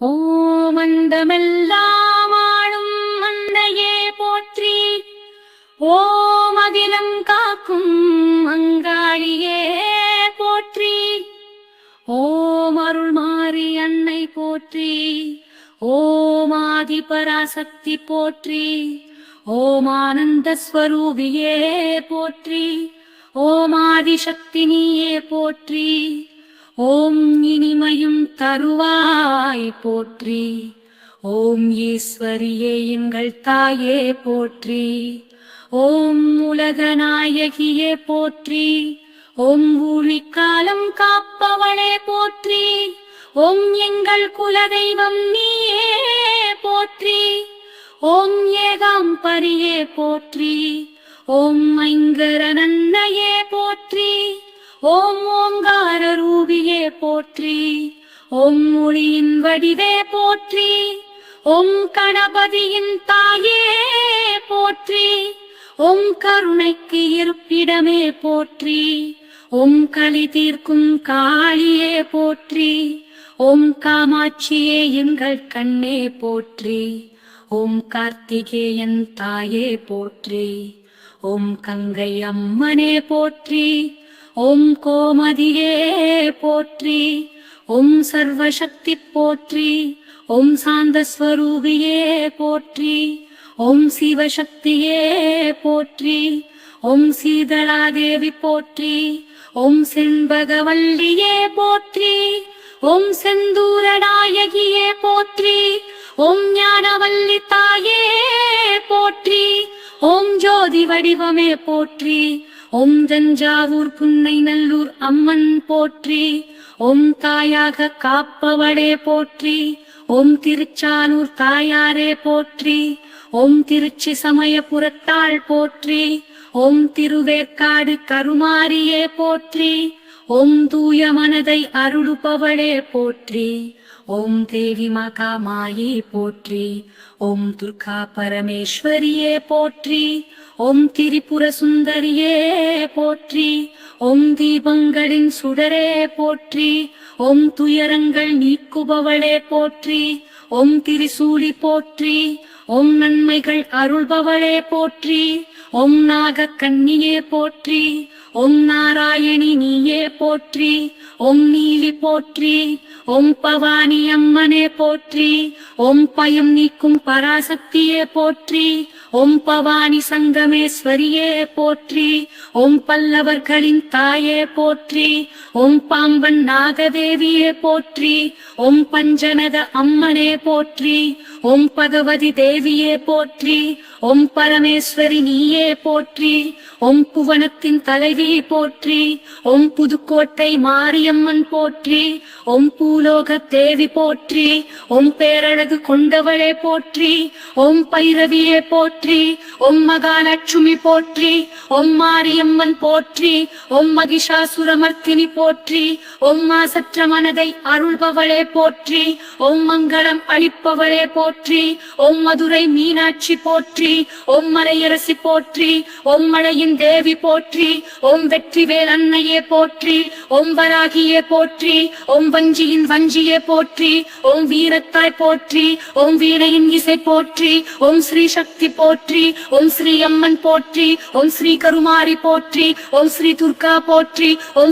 ஓம் அண்டமெல்லாம் ஆளும் அன்னையே போற்றி. ஓம் அகிலம் காக்கும் அங்காளியே போற்றி. ஓம் அருள்மாரி அன்னை போற்றி. ஓம் ஆதிபராசக்தி போற்றி. ஓம் ஆனந்த ஸ்வரூபியே போற்றி. ஓம் ஆதிசக்தி நீயே போற்றி. ஓம் இனிமையும் தருவாய் போற்றி. ஓம் ஈஸ்வரியே எங்கள் தாயே போற்றி. ஓம் உலகநாயகியே போற்றி. ஓம் ஊழிக்காலம் காப்பவளே போற்றி. ஓம் எங்கள் குலதெய்வம் நீயே போற்றி. ஓம் ஏகாம்பரியே போற்றி. ஓம் ஐங்கரநன்னையே போற்றி. ஓம் ஓங்கார ரூபியே போற்றி. ஓம் ஒளியின் வடிவே போற்றி. ஓம் கணபதியின் தாயே போற்றி. ஓம் கருணைக்கு இருப்பிடமே போற்றி. ஓம் களி தீர்க்கும் காளியே போற்றி. ஓம் காமாட்சியே எங்கள் கண்ணே போற்றி. ஓம் கார்த்திகேயன் தாயே போற்றி. ஓம் கங்கை அம்மனே போற்றி. ஓம் கோமதியே போற்றி. ஓம் சர்வசக்தி போற்றி. ஓம் சாந்த ஸ்வரூபியே போற்றி. ஓம் சிவசக்தியே போற்றி. ஓம் சீதளாதேவி போற்றி. ஓம் செண்பகவல்லியே போற்றி. ஓம் செந்தூரநாயகியே போற்றி. ஓம் ஞானவல்லி தாயே போற்றி. ஓம் ஜோதி வடிவமே போற்றி. ஓம் தஞ்சாவூர் புன்னை நல்லூர் அம்மன் போற்றி. ஓம் தாயாக காப்பவளே போற்றி. ஓம் திருச்சானூர் தாயாரே போற்றி. ஓம் திருச்சி சமயபுரத்தாள் போற்றி. ஓம் திருவேற்காடு கருமாரியே போற்றி. ஓம் தூய மனதை அருளுபவளே போற்றி. ஓம் தேவி மகாமாயி போற்றி. ஓம் துர்கா பரமேஸ்வரியே போற்றி. ஓம் திரிபுர சுந்தரியே போற்றி. ஓம் தீபங்களின் சுடரே போற்றி. ஓம் துயரங்கள் நீக்குபவளே போற்றி. ஓம் திரிசூலி போற்றி. ஓம் நன்மைகள் அருள்பவளே போற்றி. ஓம் நாகக்கன்னியே போற்றி. ஓம் நாராயணி நீயே போற்றி. ஓம் நீலி போற்றி. ஓம் பவானி அம்மனே போற்றி. ஓம் பயம் நீக்கும் பராசக்தியே போற்றி. ஓம் பவானி சங்கமேஸ்வரியே போற்றி. ஓம் பல்லவர்களின் தாயே போற்றி. ஓம் பாம்பன் நாகதேவியே போற்றி. ஓம் பஞ்சநத அம்மனே போற்றி. ஓம் பகவதி தேவியே போற்றி. ஓம் பரமேஸ்வரி நீயே போற்றி. ஓம் புவனத்தின் தலைவி போற்றி. ஓம் புதுக்கோட்டை மாரியம்மன் போற்றி. ஓம் பூலோக தேவி போற்றி. ஓம் பேரழகு கொண்டவளே போற்றி. ஓம் பைரவியே போற்றி. ஓம் மகாலட்சுமி போற்றி. ஓம் மாரியம்மன் போற்றி. ஓம் மகிஷாசுரமர்த்தினி போற்றி. ஓம் மாசற்ற மனதை அருள்பவளே போற்றி. ஓம் மங்களம் அளிப்பவளே போற்றி. ஓம் மதுரை மீனாட்சி போற்றி. ஓம் மலையரசி போற்றி. ஓம் மழையின் தேவி போற்றி. ஓம் வெற்றிவேல் அன்னையே போற்றி. ஓம் வராகியே போற்றி. ஓம் வஞ்சியின் வஞ்சியே போற்றி. ஓம் வீரத்தாய் போற்றி. ஓம் வீணையின் இசை போற்றி. ஓம் ஸ்ரீ சக்தி போற்றி. ஓம் ஸ்ரீ அம்மன் போற்றி. ஓம் ஸ்ரீ கருமாரி போற்றி. ஓம் ஸ்ரீ துர்கா போற்றி. ஓம்